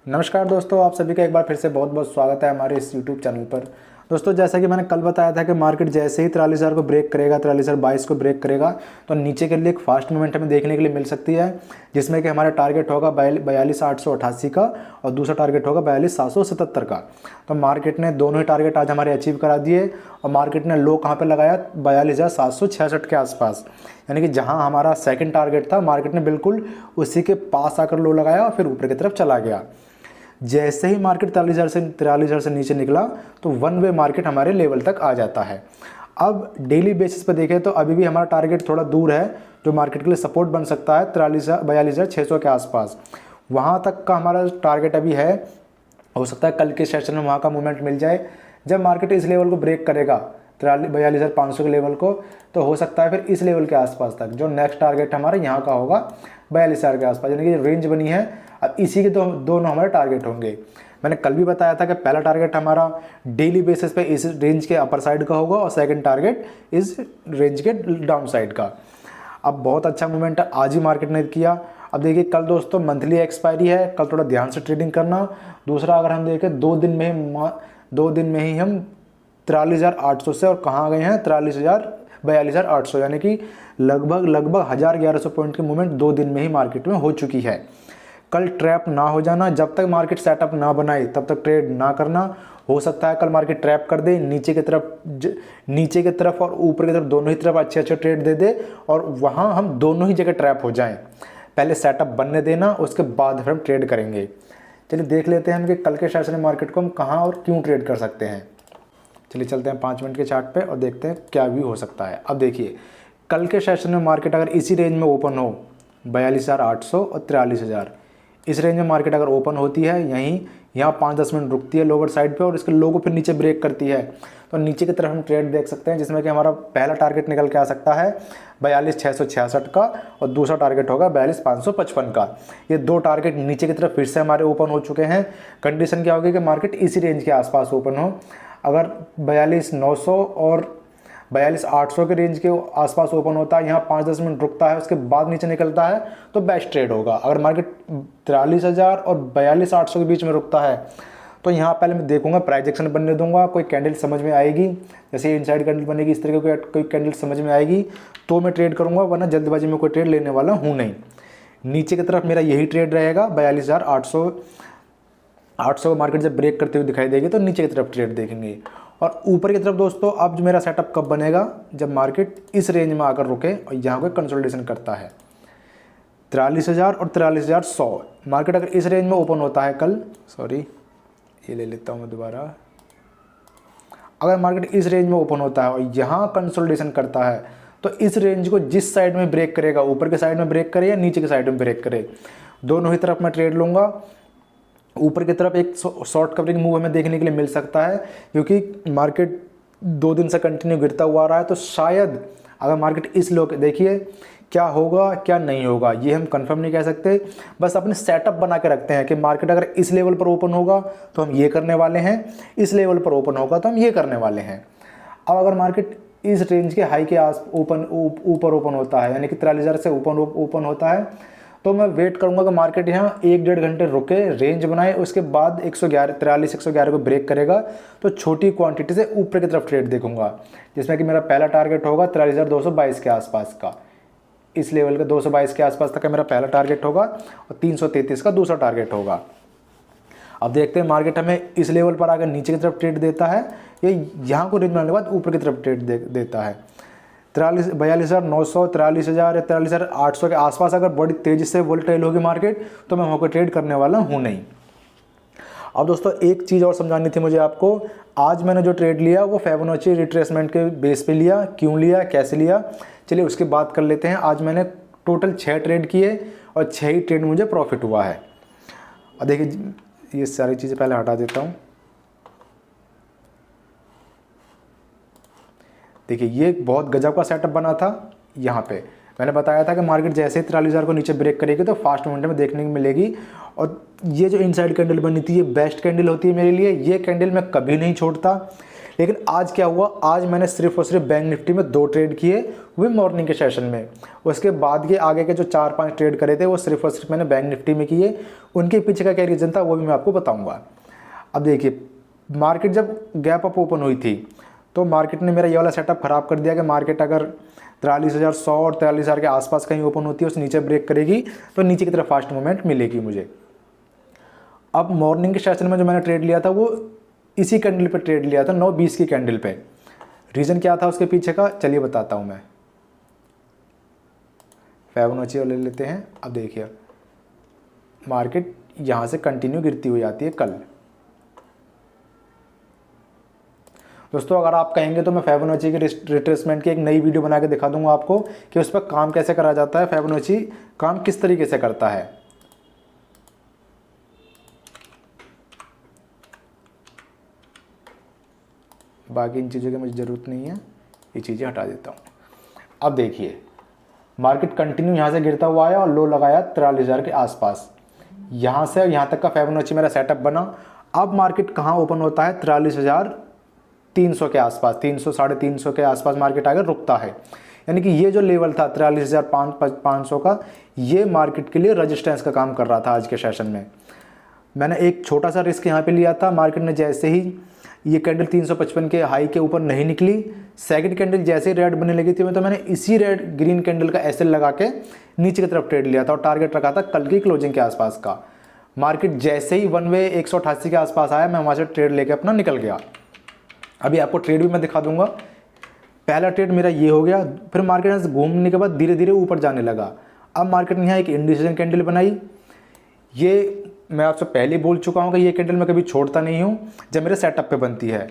नमस्कार दोस्तों, आप सभी का एक बार फिर से बहुत बहुत स्वागत है हमारे इस YouTube चैनल पर। दोस्तों, जैसा कि मैंने कल बताया था कि मार्केट जैसे ही 43,000 को ब्रेक करेगा, 43,022 को ब्रेक करेगा तो नीचे के लिए एक फास्ट मूवमेंट हमें देखने के लिए मिल सकती है, जिसमें कि हमारा टारगेट होगा 42,888 का और दूसरा टारगेट होगा 42,777 का। तो मार्केट ने दोनों ही टारगेट आज हमारे अचीव करा दिए और मार्केट ने लो कहाँ पर लगाया, 42,766 के आसपास। यानी कि जहाँ हमारा सेकेंड टारगेट था, मार्केट ने बिल्कुल उसी के पास आकर लो लगाया और फिर ऊपर की तरफ चला गया। जैसे ही मार्केट 43,000 से नीचे निकला तो वन वे मार्केट हमारे लेवल तक आ जाता है। अब डेली बेसिस पर देखें तो अभी भी हमारा टारगेट थोड़ा दूर है, जो मार्केट के लिए सपोर्ट बन सकता है 42,600 के आसपास। वहाँ तक का हमारा टारगेट अभी है। हो सकता है कल के सेशन में वहाँ का मूवमेंट मिल जाए। जब मार्केट इस लेवल को ब्रेक करेगा 42,500 के लेवल को, तो हो सकता है फिर इस लेवल के आसपास तक जो नेक्स्ट टारगेट हमारा यहाँ का होगा 42,000 के आसपास, यानी कि रेंज बनी है। अब इसी के दोनों हमारे टारगेट होंगे। मैंने कल भी बताया था कि पहला टारगेट हमारा डेली बेसिस पे इस रेंज के अपर साइड का होगा और सेकंड टारगेट इस रेंज के डाउन साइड का। अब बहुत अच्छा मूवमेंट आज ही मार्केट ने किया। अब देखिए कल दोस्तों मंथली एक्सपायरी है, कल थोड़ा ध्यान से ट्रेडिंग करना। दूसरा, अगर हम देखें 2 दिन में ही हम 43,800 से और कहाँ गए हैं 42,800, यानी कि लगभग 1,000-1,100 पॉइंट की मूवमेंट 2 दिन में ही मार्केट में हो चुकी है। कल ट्रैप ना हो जाना, जब तक मार्केट सेटअप ना बनाए तब तक ट्रेड ना करना। हो सकता है कल मार्केट ट्रैप कर दे, नीचे की तरफ और ऊपर की तरफ दोनों ही तरफ अच्छे ट्रेड दे दे और वहाँ हम दोनों ही जगह ट्रैप हो जाएं। पहले सेटअप बनने देना, उसके बाद फिर हम ट्रेड करेंगे। चलिए देख लेते हैं हम कि कल के सेशन में मार्केट को हम कहाँ और क्यों ट्रेड कर सकते हैं। चलिए चलते हैं 5 मिनट के चार्ट पे और देखते हैं क्या व्यू हो सकता है। अब देखिए कल के सेशन में मार्केट अगर इसी रेंज में ओपन हो 42,800 और 43,000, इस रेंज में मार्केट अगर ओपन होती है, यहाँ 5-10 मिनट रुकती है लोअर साइड पे और इसके लो को फिर नीचे ब्रेक करती है, तो नीचे की तरफ हम ट्रेड देख सकते हैं, जिसमें कि हमारा पहला टारगेट निकल के आ सकता है 42,666 का और दूसरा टारगेट होगा 42,555 का। ये 2 टारगेट नीचे की तरफ फिर से हमारे ओपन हो चुके हैं। कंडीशन क्या होगी कि मार्केट इसी रेंज के आसपास ओपन हो। अगर 42,900 और 42,800 के रेंज के आसपास ओपन होता है, यहाँ 5-10 मिनट रुकता है, उसके बाद नीचे निकलता है तो बेस्ट ट्रेड होगा। अगर मार्केट 43,000 और 42,800 के बीच में रुकता है तो यहाँ पहले मैं देखूंगा, प्राइस एक्शन बनने दूंगा, कोई कैंडल समझ में आएगी, जैसे इनसाइड कैंडल बनेगी इस तरीके की कोई कैंडल समझ में आएगी तो मैं ट्रेड करूँगा, वरना जल्दबाजी में कोई ट्रेड लेने वाला हूँ नहीं। नीचे की तरफ मेरा यही ट्रेड रहेगा, 42,800 मार्केट जब ब्रेक करते हुए दिखाई देगी तो नीचे की तरफ ट्रेड देखेंगे। और ऊपर की तरफ दोस्तों अब जो मेरा सेटअप कब बनेगा, जब मार्केट इस रेंज में आकर रुके और यहाँ कोई कंसोलिडेशन करता है 43,000 और 43,100। मार्केट अगर इस रेंज में ओपन होता है कल, ये ले लेता हूँ मैं दोबारा। अगर मार्केट इस रेंज में ओपन होता है और यहाँ कंसोलिडेशन करता है तो इस रेंज को जिस साइड में ब्रेक करेगा, ऊपर के साइड में ब्रेक करे या नीचे के साइड में ब्रेक करे, दोनों ही तरफ मैं ट्रेड लूँगा। ऊपर की तरफ एक शॉर्ट कवरिंग मूव हमें देखने के लिए मिल सकता है, क्योंकि मार्केट 2 दिन से कंटिन्यू गिरता हुआ आ रहा है, तो शायद अगर मार्केट इस लो, देखिए क्या होगा क्या नहीं होगा ये हम कंफर्म नहीं कह सकते, बस अपने सेटअप बना के रखते हैं कि मार्केट अगर इस लेवल पर ओपन होगा तो हम ये करने वाले हैं, इस लेवल पर ओपन होगा तो हम ये करने वाले हैं। अब अगर मार्केट इस रेंज के हाई के ऊपर ओपन होता है, यानी कि 43,000 से ओपन होता है, तो मैं वेट करूंगा कि मार्केट यहाँ 1-1.5 घंटे रुके, रेंज बनाए, उसके बाद 43,111 को ब्रेक करेगा तो छोटी क्वांटिटी से ऊपर की तरफ ट्रेड देखूंगा, जिसमें कि मेरा पहला टारगेट होगा 43,222 के आसपास का। इस लेवल का 222 के आसपास तक का मेरा पहला टारगेट होगा और 333 का दूसरा टारगेट होगा। अब देखते हैं मार्केट हमें इस लेवल पर आकर नीचे की तरफ ट्रेड देता है, ये यहाँ को रेंज बनाने के बाद ऊपर की तरफ ट्रेड देता है 42,900, 43,000 या 43,800 के आसपास। अगर बड़ी तेज़ी से वोलेटाइल होगी मार्केट तो मैं वहाँ को ट्रेड करने वाला हूँ नहीं। अब दोस्तों एक चीज़ और समझानी थी मुझे आपको। आज मैंने जो ट्रेड लिया वो फिबोनाची रिट्रेसमेंट के बेस पे लिया, क्यों लिया, कैसे लिया, चलिए उसकी बात कर लेते हैं। आज मैंने टोटल 6 ट्रेड किए और 6 ही ट्रेड मुझे प्रॉफिट हुआ है। और देखिए ये सारी चीज़ें पहले हटा देता हूँ। देखिए ये बहुत गजब का सेटअप बना था। यहाँ पे मैंने बताया था कि मार्केट जैसे ही 43,000 को नीचे ब्रेक करेगी तो फास्ट मूवमेंट में देखने को मिलेगी, और ये जो इनसाइड कैंडल बनी थी ये बेस्ट कैंडल होती है मेरे लिए, ये कैंडल मैं कभी नहीं छोड़ता। लेकिन आज क्या हुआ, आज मैंने सिर्फ और सिर्फ बैंक निफ्टी में 2 ट्रेड किए, वो मॉर्निंग के सेशन में। उसके बाद के आगे के जो 4-5 ट्रेड करे थे वो सिर्फ और सिर्फ मैंने बैंक निफ्टी में किए। उनके पीछे का क्या रीज़न था वो भी मैं आपको बताऊँगा। अब देखिए, मार्केट जब गैप अप ओपन हुई थी तो मार्केट ने मेरा ये वाला सेटअप ख़राब कर दिया कि मार्केट अगर 43,100 और 43,000 के आसपास कहीं ओपन होती है, उस नीचे ब्रेक करेगी तो नीचे की तरफ फास्ट मूवमेंट मिलेगी मुझे। अब मॉर्निंग के सेशन में जो मैंने ट्रेड लिया था वो इसी कैंडल पे ट्रेड लिया था, 9:20 की कैंडल पे। रीज़न क्या था उसके पीछे का, चलिए बताता हूँ मैं। फिबोनाची ले लेते हैं। अब देखिए, मार्केट यहाँ से कंटिन्यू गिरती हुई आती है कल। दोस्तों अगर आप कहेंगे तो मैं फिबोनाची के रिट्रेसमेंट की एक नई वीडियो बना के दिखा दूंगा आपको कि उस पर काम कैसे करा जाता है, फिबोनाची काम किस तरीके से करता है। बाकी इन चीज़ों की मुझे ज़रूरत नहीं है, ये चीज़ें हटा देता हूँ। अब देखिए, मार्केट कंटिन्यू यहाँ से गिरता हुआ आया और लो लगाया 43,000 के आसपास। यहाँ से यहाँ तक का फिबोनाची मेरा सेटअप बना। अब मार्केट कहाँ ओपन होता है, 43,300 के आसपास, 300 साढ़े 300 के आसपास मार्केट आकर रुकता है। यानी कि ये जो लेवल था 43,500 का, ये मार्केट के लिए रजिस्टेंस का काम कर रहा था आज के सेशन में। मैंने एक छोटा सा रिस्क यहाँ पे लिया था। मार्केट ने जैसे ही ये कैंडल 355 के हाई के ऊपर नहीं निकली, सेकंड कैंडल जैसे ही रेड बनने लगी थी तो मैंने इसी रेड ग्रीन कैंडल का एसएल लगा के नीचे की तरफ ट्रेड लिया था और टारगेट रखा था कल की क्लोजिंग के आसपास का। मार्केट जैसे ही वन वे 188 के आसपास आया, मैं वहाँ से ट्रेड लेके अपना निकल गया। अभी आपको ट्रेड भी मैं दिखा दूंगा। पहला ट्रेड मेरा ये हो गया। फिर मार्केट में घूमने के बाद धीरे धीरे ऊपर जाने लगा। अब मार्केट ने यहाँ एक इंडिसीजन कैंडल बनाई। ये मैं आपसे पहले बोल चुका हूँ कि ये कैंडल मैं कभी छोड़ता नहीं हूँ जब मेरे सेटअप पे बनती है।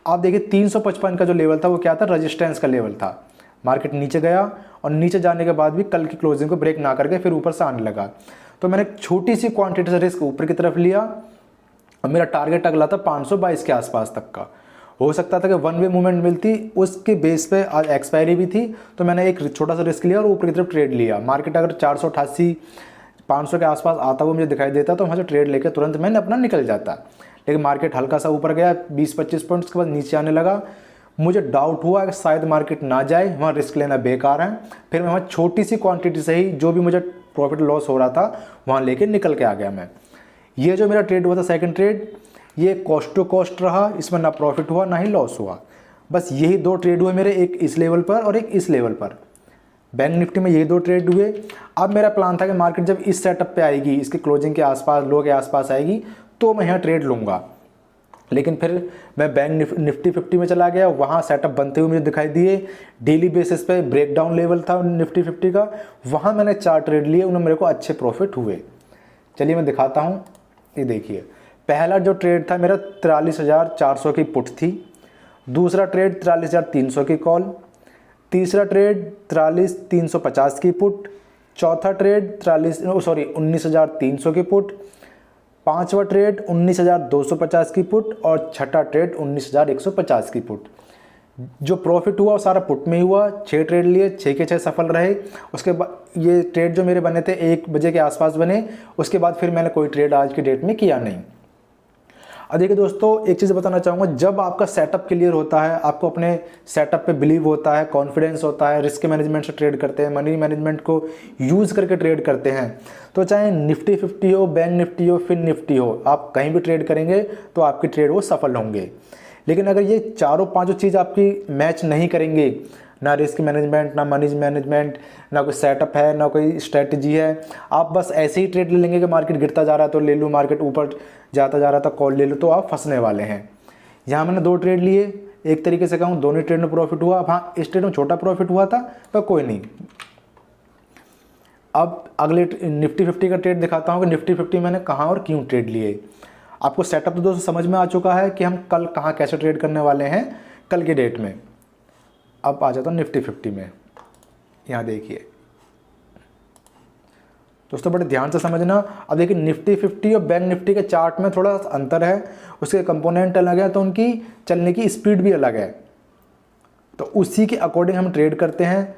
आप देखिए 355 का जो लेवल था वो क्या था, रजिस्टेंस का लेवल था। मार्केट नीचे गया और नीचे जाने के बाद भी कल की क्लोजिंग को ब्रेक ना करके फिर ऊपर से आने लगा। तो मैंने छोटी सी क्वांटिटी से रिस्क ऊपर की तरफ लिया और मेरा टारगेट अगला था 522 के आसपास तक का। हो सकता था कि वन वे मूवमेंट मिलती, उसके बेस पे आज एक्सपायरी भी थी तो मैंने एक छोटा सा रिस्क लिया और ऊपर की तरफ ट्रेड लिया। मार्केट अगर 488 500 के आसपास आता वो मुझे दिखाई देता तो वहाँ से ट्रेड लेकर तुरंत मैंने अपना निकल जाता। लेकिन मार्केट हल्का सा ऊपर गया 20-25 पॉइंट्स के बाद नीचे आने लगा। मुझे डाउट हुआ कि शायद मार्केट ना जाए, वहाँ रिस्क लेना बेकार है। फिर मैं वहाँ छोटी सी क्वांटिटी से ही जो भी मुझे प्रॉफिट लॉस हो रहा था वहाँ लेके निकल के आ गया मैं। ये जो मेरा ट्रेड हुआ था सेकंड ट्रेड, ये कॉस्ट टू कॉस्ट रहा, इसमें ना प्रॉफिट हुआ ना ही लॉस हुआ। बस यही 2 ट्रेड हुए मेरे, एक इस लेवल पर और एक इस लेवल पर। बैंक निफ्टी में यही 2 ट्रेड हुए। अब मेरा प्लान था कि मार्केट जब इस सेटअप पे आएगी, इसके क्लोजिंग के आसपास, लो के आसपास आएगी तो मैं यहाँ ट्रेड लूँगा। लेकिन फिर मैं बैंक निफ्टी 50 में चला गया, वहाँ सेटअप बनते हुए मुझे दिखाई दिए। डेली बेसिस पे ब्रेकडाउन लेवल था निफ्टी 50 का, वहाँ मैंने 4 ट्रेड लिए, उनमें मेरे को अच्छे प्रॉफिट हुए। चलिए मैं दिखाता हूँ। ये देखिए, पहला जो ट्रेड था मेरा 43,400 की पुट थी। दूसरा ट्रेड 43,300 की कॉल। तीसरा ट्रेड 43,350 की पुट। चौथा ट्रेड 19,300 की पुट। पांचवा ट्रेड 19,250 की पुट और छठा ट्रेड 19,150 की पुट। जो प्रॉफिट हुआ वो सारा पुट में ही हुआ। 6 ट्रेड लिए, 6 के 6 सफल रहे। उसके बाद ये ट्रेड जो मेरे बने थे 1 बजे के आसपास बने। उसके बाद फिर मैंने कोई ट्रेड आज की डेट में किया नहीं। अब देखिए दोस्तों, एक चीज़ बताना चाहूँगा, जब आपका सेटअप क्लियर होता है, आपको अपने सेटअप पे बिलीव होता है, कॉन्फिडेंस होता है, रिस्क मैनेजमेंट से ट्रेड करते हैं, मनी मैनेजमेंट को यूज़ करके ट्रेड करते हैं, तो चाहे निफ्टी 50 हो, बैंक निफ्टी हो, फिन निफ्टी हो, आप कहीं भी ट्रेड करेंगे तो आपकी ट्रेड वो सफल होंगे। लेकिन अगर ये चारों पाँचों चीज़ आपकी मैच नहीं करेंगे, ना रिस्क मैनेजमेंट, ना मनी मैनेजमेंट, ना कोई सेटअप है, ना कोई स्ट्रेटजी है, आप बस ऐसे ही ट्रेड ले लेंगे कि मार्केट गिरता जा रहा है तो ले लूँ, मार्केट ऊपर जाता जा रहा था कॉल ले लो, तो आप फंसने वाले हैं। यहाँ मैंने 2 ट्रेड लिए, एक तरीके से कहूँ दोनों ट्रेड में प्रॉफिट हुआ। अब हाँ, इस ट्रेड में छोटा प्रॉफिट हुआ था पर कोई नहीं। अब अगले निफ्टी 50 का ट्रेड दिखाता हूँ कि निफ्टी 50 मैंने कहाँ और क्यों ट्रेड लिए। आपको सेटअप तो दोस्तों समझ में आ चुका है कि हम कल कहाँ कैसे ट्रेड करने वाले हैं कल की डेट में। अब आ जाता हूँ निफ्टी 50 में। यहाँ देखिए दोस्तों, बड़े ध्यान से समझना। अब देखिए निफ्टी 50 और बैंक निफ्टी के चार्ट में थोड़ा अंतर है, उसके कंपोनेंट अलग है तो उनकी चलने की स्पीड भी अलग है, तो उसी के अकॉर्डिंग हम ट्रेड करते हैं।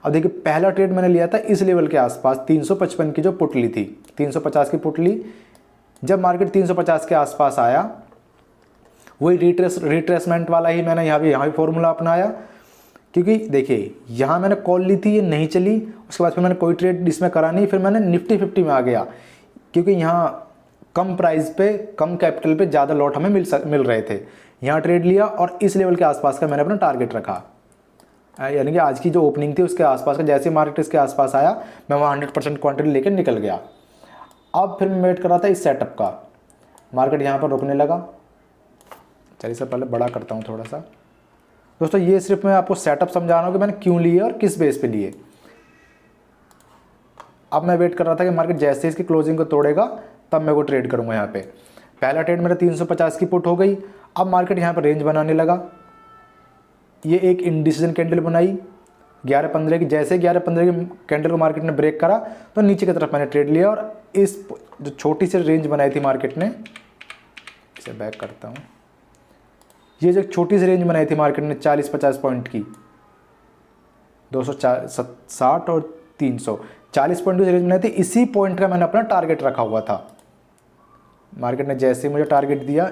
अब देखिए पहला ट्रेड मैंने लिया था इस लेवल के आसपास, 355 की जो पुट ली थी, 350 की पुट ली। जब मार्केट 350 के आसपास आया, वही रिट्रेसमेंट वाला ही मैंने यहाँ भी फॉर्मूला अपनाया, क्योंकि देखिए यहाँ मैंने कॉल ली थी, ये नहीं चली, उसके बाद फिर मैंने कोई ट्रेड इसमें करा नहीं, फिर मैंने निफ्टी 50 में आ गया, क्योंकि यहाँ कम प्राइस पे कम कैपिटल पे ज़्यादा लॉट हमें मिल रहे थे। यहाँ ट्रेड लिया और इस लेवल के आसपास का मैंने अपना टारगेट रखा, यानी कि आज की जो ओपनिंग थी उसके आसपास का, जैसे मार्केट इसके आसपास आया मैं वहाँ 100% क्वांटिटी लेकर निकल गया। अब फिर मैं वेट कर रहा था इस सेटअप का, मार्केट यहाँ पर रुकने लगा। चलिए इससे पहले बड़ा करता हूँ थोड़ा सा। दोस्तों ये सिर्फ मैं आपको सेटअप समझा रहा हूँ कि मैंने क्यों लिए और किस बेस पे लिए। अब मैं वेट कर रहा था कि मार्केट जैसे ही इसकी क्लोजिंग को तोड़ेगा तब मैं वो ट्रेड करूँगा। यहाँ पे पहला ट्रेड मेरा 350 की पुट हो गई। अब मार्केट यहाँ पर रेंज बनाने लगा, ये एक इंडिसीजन कैंडल बनाई 11-15 की। जैसे 11-15 की कैंडल को मार्केट ने ब्रेक करा तो नीचे की तरफ मैंने ट्रेड लिया, और इस जो छोटी सी रेंज बनाई थी मार्केट ने, इसे बैक करता हूँ, ये जो छोटी सी रेंज बनाई थी मार्केट ने 40-50 पॉइंट की, 260 और 340 पॉइंट की रेंज बनाई थी, इसी पॉइंट का मैंने अपना टारगेट रखा हुआ था। मार्केट ने जैसे ही मुझे टारगेट दिया,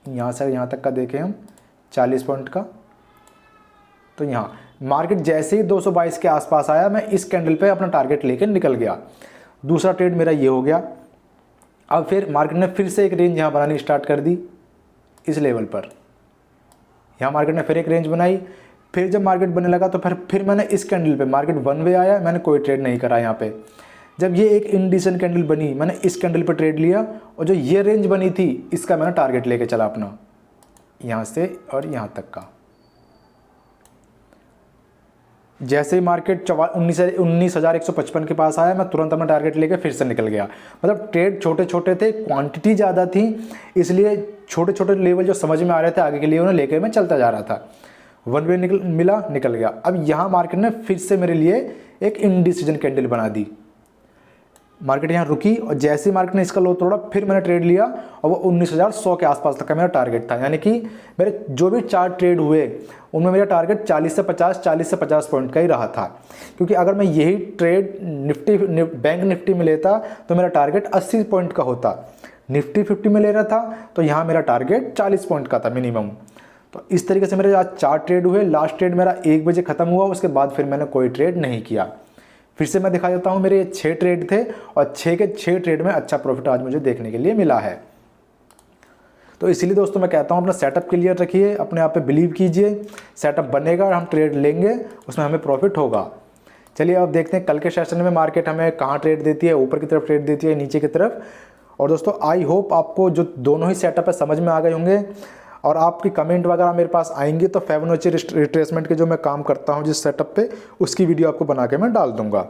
यहाँ से यहाँ तक का देखें हम 40 पॉइंट का, तो यहाँ मार्केट जैसे ही 222 के आसपास आया मैं इस कैंडल पे अपना टारगेट लेकर निकल गया। दूसरा ट्रेड मेरा ये हो गया। अब फिर मार्केट ने फिर से एक रेंज यहाँ बनानी स्टार्ट कर दी इस लेवल पर, यहाँ मार्केट ने फिर एक रेंज बनाई। फिर जब मार्केट बनने लगा तो फिर मैंने इस कैंडल पे, मार्केट वन वे आया, मैंने कोई ट्रेड नहीं करा यहाँ पे। जब ये एक इंडिसेंट कैंडल बनी मैंने इस कैंडल पे ट्रेड लिया, और जो ये रेंज बनी थी इसका मैंने टारगेट लेके चला अपना, यहाँ से और यहाँ तक का। जैसे ही मार्केट 19,155 के पास आया मैं तुरंत अपना टारगेट लेके फिर से निकल गया। मतलब ट्रेड छोटे छोटे थे, क्वांटिटी ज़्यादा थी, इसलिए छोटे छोटे लेवल जो समझ में आ रहे थे आगे के लिए उन्हें लेके मैं चलता जा रहा था। वन वे निकल गया। अब यहाँ मार्केट ने फिर से मेरे लिए एक इंडिसीजन कैंडल बना दी। मार्केट यहाँ रुकी और जैसे ही मार्केट ने इसका लो तोड़ा फिर मैंने ट्रेड लिया, और वो 19,100 के आसपास तक का मेरा टारगेट था। यानी कि मेरे जो भी 4 ट्रेड हुए उनमें मेरा टारगेट 40 से 50 पॉइंट का ही रहा था, क्योंकि अगर मैं यही ट्रेड बैंक निफ्टी में लेता तो मेरा टारगेट 80 पॉइंट का होता। निफ्टी 50 में ले रहा था तो यहाँ मेरा टारगेट 40 पॉइंट का था मिनिमम। तो इस तरीके से मेरे आज 4 ट्रेड हुए। लास्ट ट्रेड मेरा 1 बजे ख़त्म हुआ, उसके बाद फिर मैंने कोई ट्रेड नहीं किया। फिर से मैं दिखा देता हूँ, मेरे 6 ट्रेड थे और 6 के 6 ट्रेड में अच्छा प्रॉफिट आज मुझे देखने के लिए मिला है। तो इसीलिए दोस्तों मैं कहता हूँ अपना सेटअप क्लियर रखिए, अपने आप पे बिलीव कीजिए, सेटअप बनेगा और हम ट्रेड लेंगे, उसमें हमें प्रॉफिट होगा। चलिए अब देखते हैं कल के सेशन में मार्केट हमें कहाँ ट्रेड देती है, ऊपर की तरफ ट्रेड देती है, नीचे की तरफ। और दोस्तों आई होप आपको जो दोनों ही सेटअप है समझ में आ गए होंगे, और आपकी कमेंट वगैरह मेरे पास आएंगी तो फिबोनाची रिट्रेसमेंट के जो मैं काम करता हूँ जिस सेटअप पे, उसकी वीडियो आपको बना के मैं डाल दूंगा।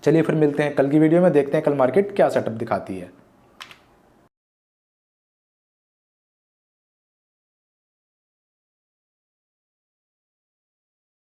चलिए फिर मिलते हैं कल की वीडियो में, देखते हैं कल मार्केट क्या सेटअप दिखाती है।